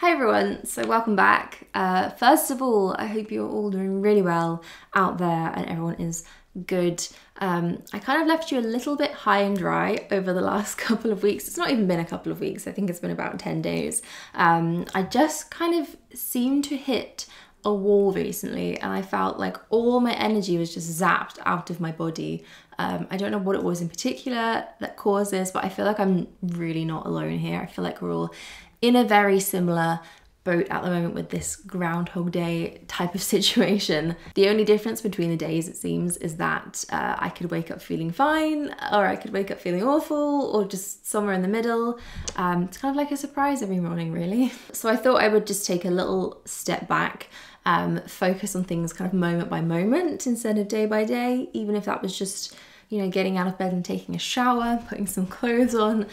Hi everyone, so welcome back. First of all, I hope you're all doing really well out there and everyone is good. I kind of left you a little bit high and dry over the last couple of weeks. It's not even been a couple of weeks, I think it's been about 10 days. I just kind of seemed to hit a wall recently and I felt like all my energy was just zapped out of my body. I don't know what it was in particular that caused this, but I feel like I'm really not alone here. I feel like we're all in a very similar boat at the moment with this Groundhog Day type of situation. The only difference between the days, it seems, is that I could wake up feeling fine, or I could wake up feeling awful, or just somewhere in the middle. It's kind of like a surprise every morning, really. So I thought I would just take a little step back, focus on things kind of moment by moment instead of day by day, even if that was just, you know, getting out of bed and taking a shower, putting some clothes on.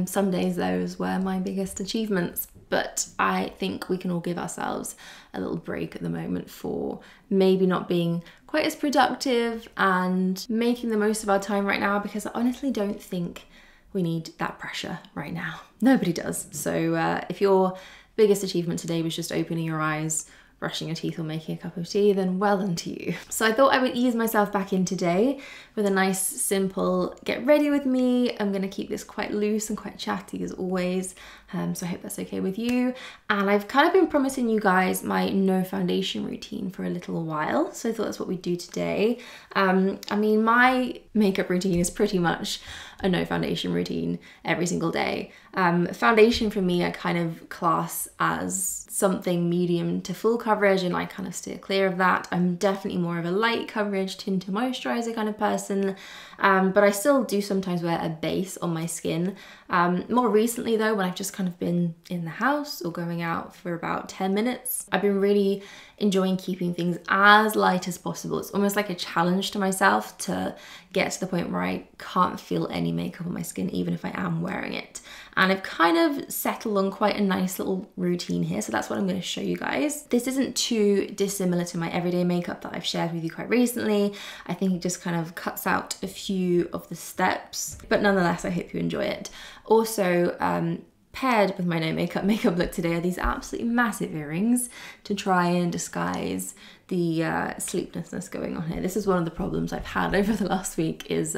Some days those were my biggest achievements, but I think we can all give ourselves a little break at the moment for maybe not being quite as productive and making the most of our time right now, because I honestly don't think we need that pressure right now. Nobody does. So if your biggest achievement today was just opening your eyes, brushing your teeth or making a cup of tea, then well done to you. So I thought I would ease myself back in today with a nice simple get ready with me. I'm gonna keep this quite loose and quite chatty as always, so I hope that's okay with you. And I've kind of been promising you guys my no foundation routine for a little while, so I thought that's what we'd do today. I mean, my makeup routine is pretty much a no foundation routine every single day. Foundation for me I kind of class as something medium to full coverage, and I kind of steer clear of that. I'm definitely more of a light coverage tint to moisturiser kind of person, but I still do sometimes wear a base on my skin. More recently though, when I've just kind of been in the house or going out for about 10 minutes, I've been really enjoying keeping things as light as possible. It's almost like a challenge to myself to get to the point where I can't feel any makeup on my skin even if I am wearing it. And I've kind of settled on quite a nice little routine here, so that's what I'm going to show you guys. This isn't too dissimilar to my everyday makeup that I've shared with you quite recently. I think it just kind of cuts out a few of the steps, but nonetheless I hope you enjoy it. Also, paired with my no makeup look today are these absolutely massive earrings to try and disguise the sleeplessness going on here. This is one of the problems I've had over the last week, is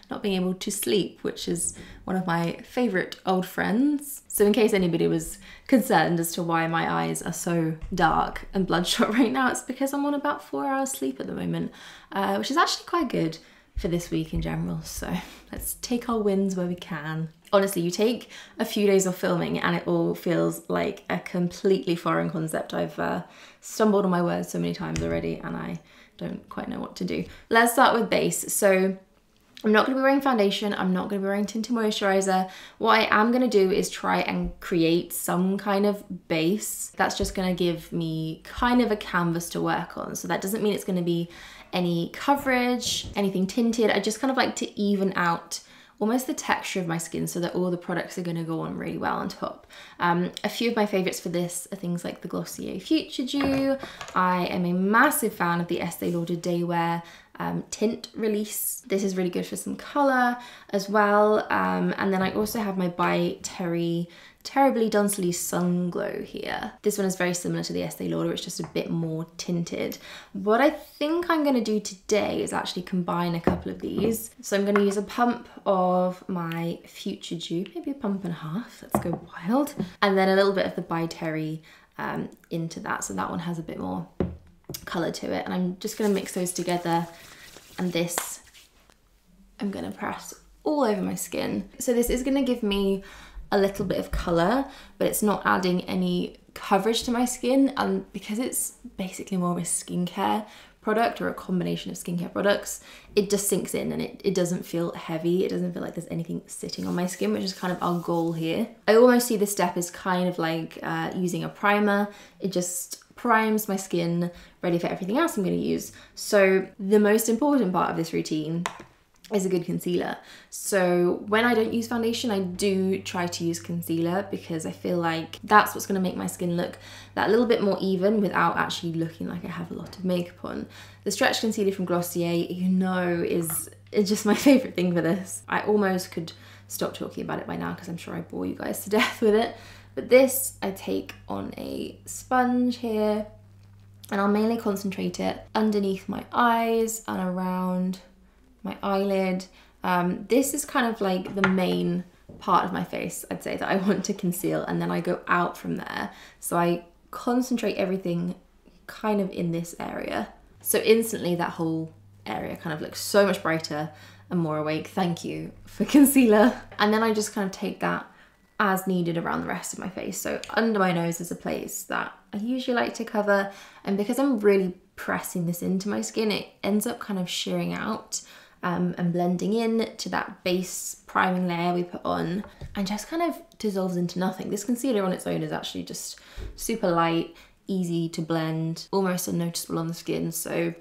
not being able to sleep, which is one of my favorite old friends. So in case anybody was concerned as to why my eyes are so dark and bloodshot right now, it's because I'm on about 4 hours sleep at the moment, which is actually quite good for this week in general. So let's take our wins where we can. Honestly, you take a few days off filming and it all feels like a completely foreign concept. I've stumbled on my words so many times already and I don't quite know what to do. Let's start with base. So I'm not going to be wearing foundation, I'm not going to be wearing tinted moisturiser. What I am going to do is try and create some kind of base that's just going to give me kind of a canvas to work on. So that doesn't mean it's going to be any coverage, anything tinted. I just kind of like to even out almost the texture of my skin so that all the products are going to go on really well on top. A few of my favourites for this are things like the Glossier Futuredew. I am a massive fan of the Estée Lauder DayWear tint release. This is really good for some colour as well. And then I also have my by Terrybly Densiliss Sun Glow here. This one is very similar to the Estée Lauder, it's just a bit more tinted. What I think I'm gonna do today is actually combine a couple of these. So I'm gonna use a pump of my Futuredew, maybe a pump and a half, let's go wild. And then a little bit of the by Terry into that, so that one has a bit more colour to it. And I'm just gonna mix those together, and this I'm gonna press all over my skin. So this is gonna give me a little bit of colour, but it's not adding any coverage to my skin, and because it's basically more of a skincare product or a combination of skincare products, it just sinks in and it doesn't feel heavy. It doesn't feel like there's anything sitting on my skin, which is kind of our goal here. I almost see this step as kind of like using a primer. It just primes my skin ready for everything else I'm going to use. So the most important part of this routine is a good concealer. So when I don't use foundation, I do try to use concealer because I feel like that's what's gonna make my skin look that little bit more even without actually looking like I have a lot of makeup on. The Stretch Concealer from Glossier, you know, is just my favorite thing for this. I almost could stop talking about it by now because I'm sure I bore you guys to death with it. But this I take on a sponge here, and I'll mainly concentrate it underneath my eyes and around my eyelid. This is kind of like the main part of my face, I'd say, that I want to conceal, and then I go out from there. So I concentrate everything kind of in this area. So instantly that whole area kind of looks so much brighter and more awake. Thank you for concealer. And then I just kind of take that as needed around the rest of my face. So under my nose is a place that I usually like to cover, and because I'm really pressing this into my skin, it ends up kind of shearing out and blending in to that base priming layer we put on, and just kind of dissolves into nothing. This concealer on its own is actually just super light, easy to blend, almost unnoticeable on the skin. So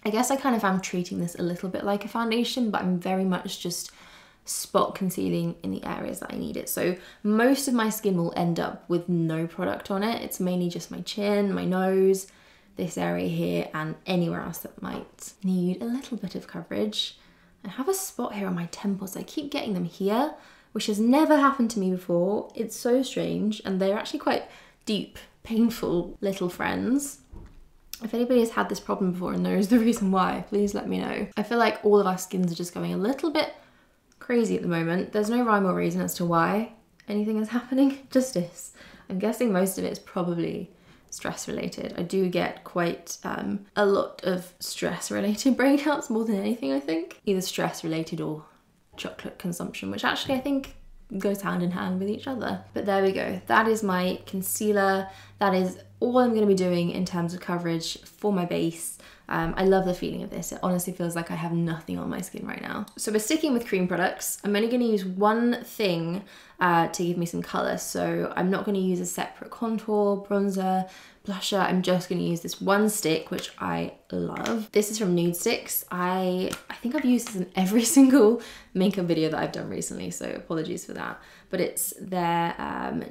I guess I kind of am treating this a little bit like a foundation, but I'm very much just spot concealing in the areas that I need it. So most of my skin will end up with no product on it. It's mainly just my chin, my nose, this area here, and anywhere else that might need a little bit of coverage. I have a spot here on my temples. I keep getting them here, which has never happened to me before. It's so strange, and they're actually quite deep, painful little friends. If anybody has had this problem before and knows the reason why, please let me know. I feel like all of our skins are just going a little bit crazy at the moment. There's no rhyme or reason as to why anything is happening, just this. I'm guessing most of it is probably stress related. I do get quite a lot of stress related breakouts more than anything, I think. Either stress related or chocolate consumption, which actually I think goes hand in hand with each other. But there we go. That is my concealer. That is all I'm going to be doing in terms of coverage for my base. I love the feeling of this. It honestly feels like I have nothing on my skin right now. So we're sticking with cream products. I'm only going to use one thing to give me some colour. So I'm not going to use a separate contour, bronzer, blusher. I'm just going to use this one stick, which I love. This is from Nudestix. I think I've used this in every single makeup video that I've done recently, so apologies for that. But it's their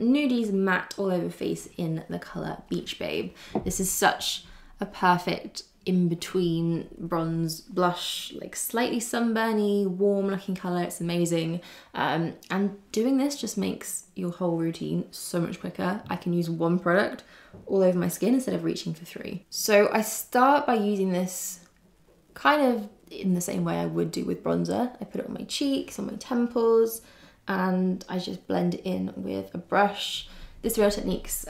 Nudies matte all over face in the colour Beach Babe. This is such a perfect in-between bronze blush, like slightly sunburny, warm looking colour. It's amazing. And doing this just makes your whole routine so much quicker. I can use one product all over my skin instead of reaching for three. So I start by using this kind of in the same way I would do with bronzer. I put it on my cheeks, on my temples, and I just blend it in with a brush. This Real Techniques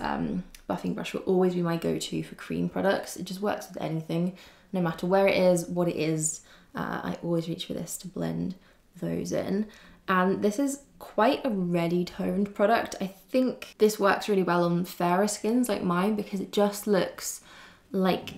buffing brush will always be my go-to for cream products. It just works with anything, no matter where it is, what it is. I always reach for this to blend those in. And this is quite a ready toned product. I think this works really well on fairer skins like mine because it just looks like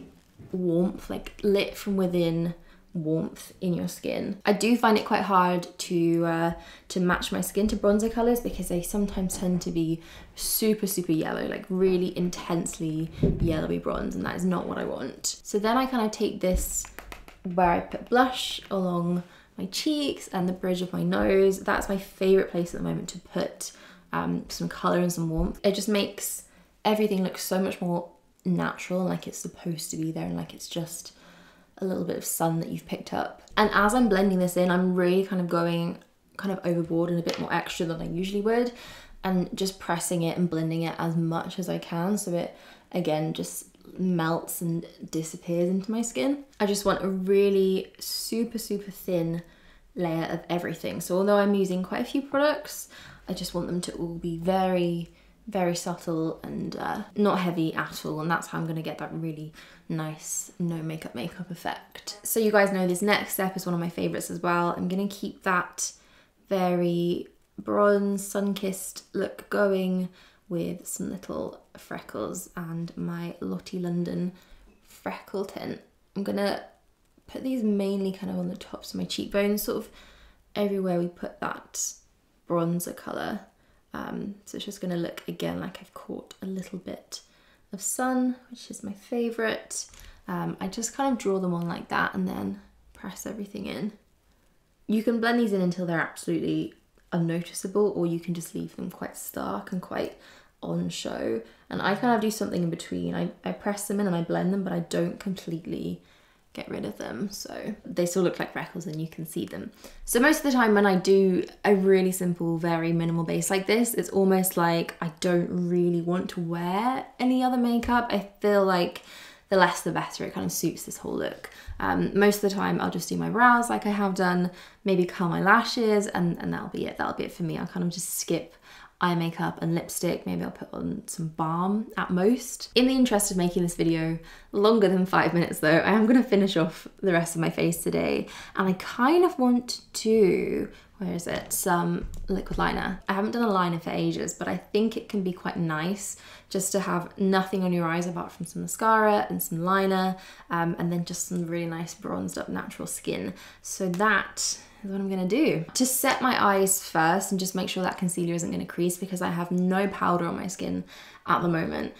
warmth, like lit from within warmth in your skin. I do find it quite hard to match my skin to bronzer colours because they sometimes tend to be super yellow, like really intensely yellowy bronze, and that is not what I want. So then I kind of take this where I put blush along my cheeks and the bridge of my nose. That's my favourite place at the moment to put some colour and some warmth. It just makes everything look so much more natural, like it's supposed to be there, and like it's just a little bit of sun that you've picked up. And as I'm blending this in, I'm really kind of going overboard and a bit more extra than I usually would, and just pressing it and blending it as much as I can so it again just melts and disappears into my skin. I just want a really super thin layer of everything. So although I'm using quite a few products, I just want them to all be very subtle and not heavy at all, and that's how I'm going to get that really nice no makeup effect. So you guys know this next step is one of my favorites as well. I'm going to keep that very bronze sun-kissed look going with some little freckles and my Lottie London freckle tint. I'm going to put these mainly kind of on the tops of my cheekbones, sort of everywhere we put that bronzer colour. So it's just going to look again like I've caught a little bit of sun, which is my favourite. I just kind of draw them on like that and then press everything in. You can blend these in until they're absolutely unnoticeable, or you can just leave them quite stark and quite on show. And I kind of do something in between. I press them in and I blend them, but I don't completely get rid of them so they still look like freckles and you can see them. So most of the time when I do a really simple, very minimal base like this, it's almost like I don't really want to wear any other makeup. I feel like the less the better. It kind of suits this whole look. Most of the time I'll just do my brows like I have done, maybe curl my lashes, and that'll be it. That'll be it for me. I'll kind of just skip eye makeup and lipstick. Maybe I'll put on some balm at most. In the interest of making this video longer than 5 minutes though, I am going to finish off the rest of my face today, and I kind of want to, where is it, some liquid liner. I haven't done a liner for ages, but I think it can be quite nice just to have nothing on your eyes apart from some mascara and some liner, and then just some really nice bronzed up natural skin. So that is what I'm gonna do. To set my eyes first and just make sure that concealer isn't gonna crease, because I have no powder on my skin at the moment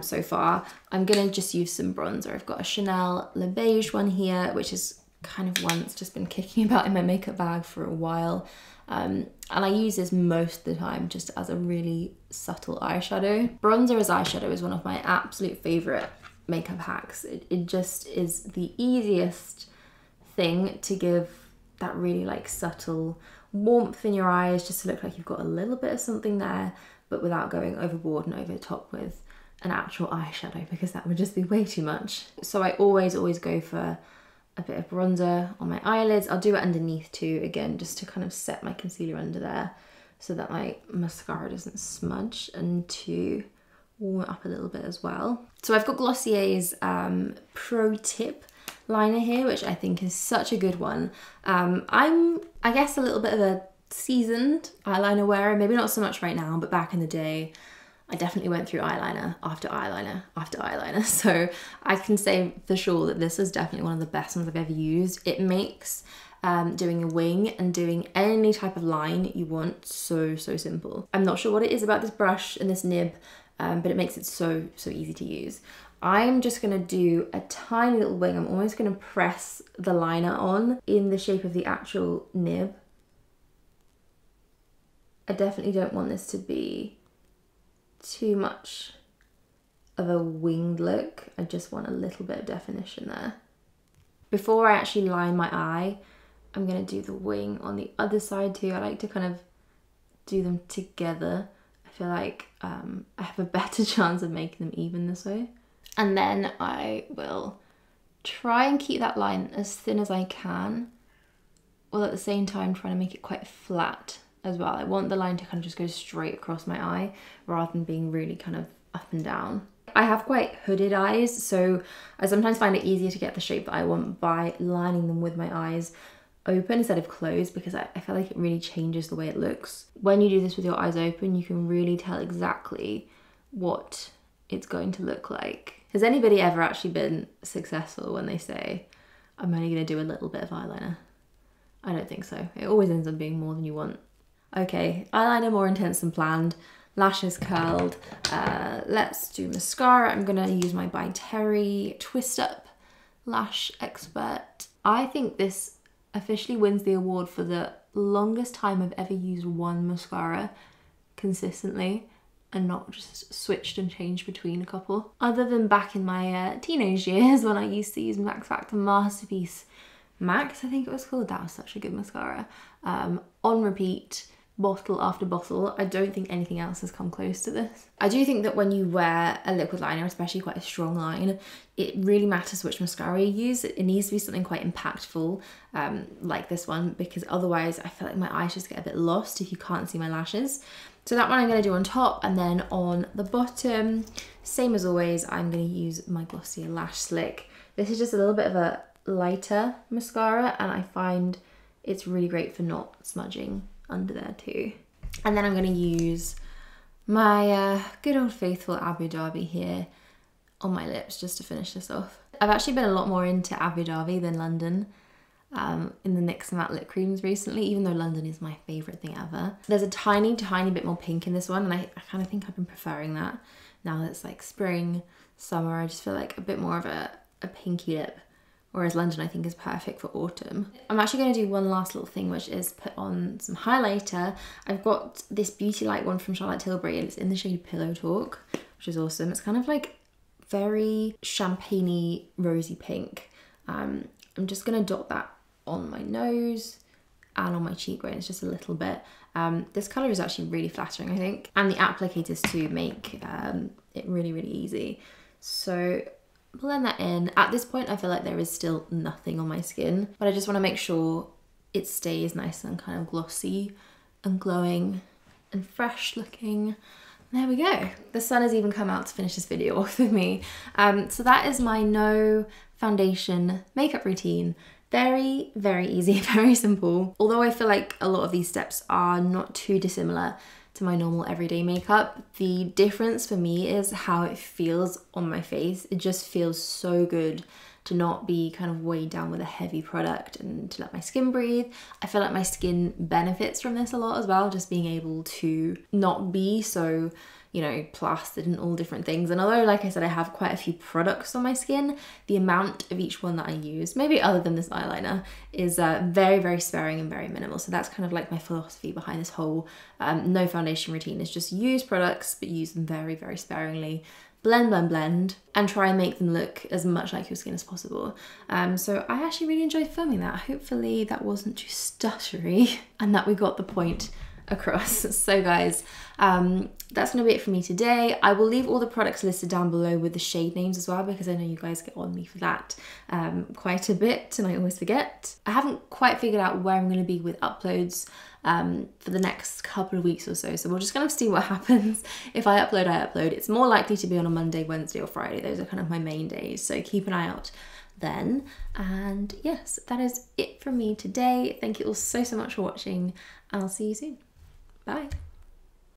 so far, I'm gonna just use some bronzer. I've got a Chanel Le Beige one here, which is kind of one that's just been kicking about in my makeup bag for a while. And I use this most of the time just as a really subtle eyeshadow. Bronzer as eyeshadow is one of my absolute favorite makeup hacks. It just is the easiest thing to give that really like subtle warmth in your eyes, just to look like you've got a little bit of something there, but without going overboard and over the top with an actual eyeshadow, because that would just be way too much. So I always go for a bit of bronzer on my eyelids. I'll do it underneath too, again, just to kind of set my concealer under there so that my mascara doesn't smudge, and to warm it up a little bit as well. So I've got Glossier's Pro Tip liner here, which I think is such a good one. I'm, I guess, a little bit of a seasoned eyeliner wearer, maybe not so much right now, but back in the day, I definitely went through eyeliner after eyeliner after eyeliner. So I can say for sure that this is definitely one of the best ones I've ever used. It makes doing a wing and doing any type of line you want so simple. I'm not sure what it is about this brush and this nib, but it makes it so easy to use. I'm just gonna do a tiny little wing. I'm almost gonna press the liner on in the shape of the actual nib. I definitely don't want this to be too much of a winged look. I just want a little bit of definition there. Before I actually line my eye, I'm gonna do the wing on the other side too. I like to kind of do them together. I feel like I have a better chance of making them even this way. And then I will try and keep that line as thin as I can, while at the same time trying to make it quite flat as well. I want the line to kind of just go straight across my eye rather than being really kind of up and down. I have quite hooded eyes, so I sometimes find it easier to get the shape that I want by lining them with my eyes open instead of closed, because I feel like it really changes the way it looks. When you do this with your eyes open, you can really tell exactly what it's going to look like. Has anybody ever actually been successful when they say, I'm only gonna do a little bit of eyeliner? I don't think so. It always ends up being more than you want. Okay, eyeliner more intense than planned. Lashes curled. Let's do mascara. I'm gonna use my By Terry Twist Up Lash Expert. I think this officially wins the award for the longest time I've ever used one mascara consistently and not just switched and changed between a couple. Other than back in my teenage years when I used to use Max Factor Masterpiece Max, I think it was called. That was such a good mascara. On repeat, bottle after bottle. I don't think anything else has come close to this. I do think that when you wear a liquid liner, especially quite a strong line, it really matters which mascara you use. It needs to be something quite impactful, like this one, because otherwise I feel like my eyes just get a bit lost if you can't see my lashes. So that one I'm gonna do on top, and then on the bottom, same as always, I'm gonna use my Glossier Lash Slick. This is just a little bit of a lighter mascara, and I find it's really great for not smudging under there too. And then I'm gonna use my good old faithful Abu Dhabi here on my lips just to finish this off. I've actually been a lot more into Abu Dhabi than London in the NYX matte lip creams recently, even though London is my favourite thing ever. There's a tiny bit more pink in this one, and I kind of think I've been preferring that now that it's like spring, summer. I just feel like a bit more of a pinky lip, whereas London I think is perfect for autumn. I'm actually going to do one last little thing, which is put on some highlighter. I've got this Beauty Light one from Charlotte Tilbury, and it's in the shade Pillow Talk, which is awesome. It's kind of like very champagne-y rosy pink. I'm just gonna dot that on my nose and on my cheekbones just a little bit. This colour is actually really flattering, I think, and the applicators too make it really, really easy. So blend that in. At this point, I feel like there is still nothing on my skin, but I just want to make sure it stays nice and kind of glossy and glowing and fresh looking. There we go. The sun has even come out to finish this video off with me. So that is my no foundation makeup routine. Very, very easy, very simple. Although I feel like a lot of these steps are not too dissimilar to my normal everyday makeup, the difference for me is how it feels on my face. It just feels so good to not be kind of weighed down with a heavy product and to let my skin breathe. I feel like my skin benefits from this a lot as well, just being able to not be so, you know, plastered and all different things. And although, like I said, I have quite a few products on my skin, the amount of each one that I use, maybe other than this eyeliner, is very, very sparing and very minimal. So that's kind of like my philosophy behind this whole no foundation routine, is just use products, but use them very, very sparingly. Blend, blend, blend, and try and make them look as much like your skin as possible. So I actually really enjoyed filming that. Hopefully that wasn't too stuttery and that we got the point across. So guys, that's gonna be it for me today. I will leave all the products listed down below with the shade names as well, because I know you guys get on me for that quite a bit and I always forget. I haven't quite figured out where I'm gonna be with uploads for the next couple of weeks or so. So we'll just kind of see what happens. If I upload, I upload. It's more likely to be on a Monday, Wednesday or Friday. Those are kind of my main days. So keep an eye out then. And yes, that is it from me today. Thank you all so, so much for watching. I'll see you soon. Bye.